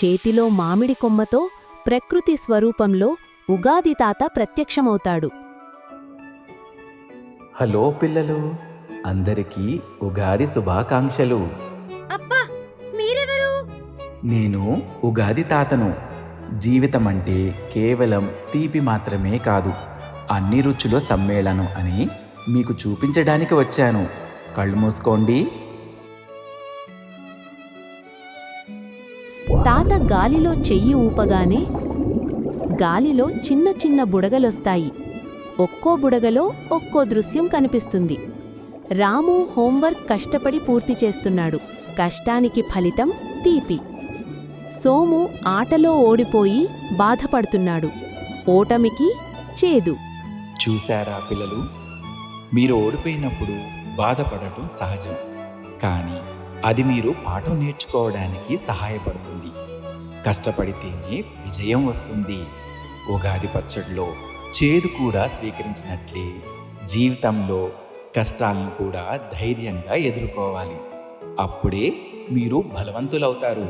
చేతిలో మామిడి కొమ్మతో ప్రకృతి స్వరూపంలో ఉగాది తాత ప్రత్యక్షమవుతాడు. హలో పిల్లలు, అందరికీ ఉగాది శుభాకాంక్షలు. అబ్బా, మీరెవరు? నేను ఉగాది తాతను. జీవితమంటే కేవలం తీపి మాత్రమే కాదు, అన్ని రుచుల సమ్మేళనం అని మీకు చూపించడానికి వచ్చాను. కళ్ళు మూసుకోండి. తాత గాలిలో చెయ్యి ఊపగానే గాలిలో చిన్న చిన్న బుడగలొస్తాయి. ఒక్కో బుడగలో ఒక్కో దృశ్యం కనిపిస్తుంది. రాము హోంవర్క్ కష్టపడి పూర్తి చేస్తున్నాడు. కష్టానికి ఫలితం తీపి. సోము ఆటలో ఓడిపోయి బాధపడుతున్నాడు. ఓటమికి చేదు. చూశారా పిల్లలు, మీరు ఓడిపోయినప్పుడు బాధపడటం సహజం, కానీ అది మీరు పాఠం నేర్చుకోవడానికి సహాయపడుతుంది. కష్టపడితేనే విజయం వస్తుంది. ఉగాది పచ్చడిలో చేదు కూడా స్వీకరించినట్లే జీవితంలో కష్టాలను కూడా ధైర్యంగా ఎదుర్కోవాలి. అప్పుడే మీరు బలవంతులవుతారు.